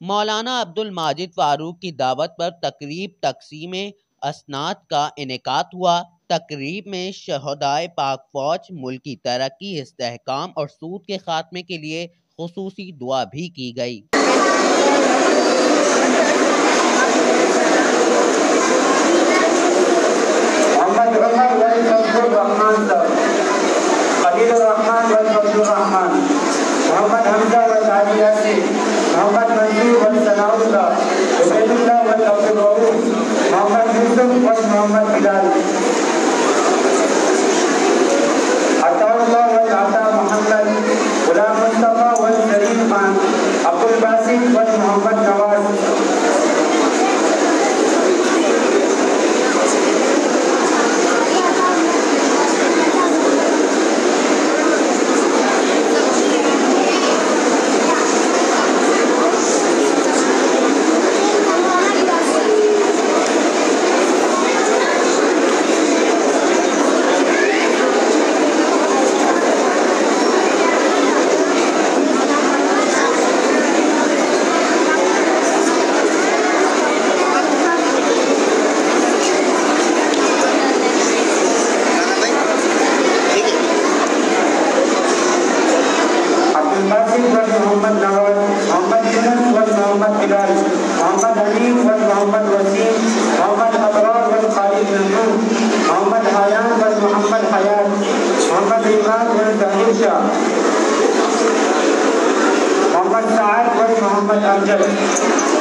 मौलाना अब्दुल माजिद फारूक की दावत पर तकरीब तकसीम असनाद का इनेकाद हुआ। तकरीब में शहदाए पाक फौज, मुल्क की तरक्की, इस्तेहकाम और सूद के खात्मे के लिए खुसूसी दुआ भी की गई। मोहम्मद हमजा व सादी यासीन, मोहम्मद मंसूर व सनाउल्लाह, उबैदुल्लाह व अब्दुल रऊफ, मोहम्मद यूसुफ व मोहम्मद बिलाल, अताउल्लाह व आता मोहम्मद, गुलाम मुस्तफा व शरीफ खान, अब्दुल बासित व मोहम्मद नवाज। मोहम्मद नवाज, मोहम्मद यूनुस व मोहम्मद बिलाल, मोहम्मद हनीफ व मोहम्मद वसीम, मोहम्मद अबरार व खालिद नूर, मोहम्मद हायान व मोहम्मद हयात, मोहम्मद इमाम व जहीर शाह, मोहम्मद साद व मोहम्मद अमजद।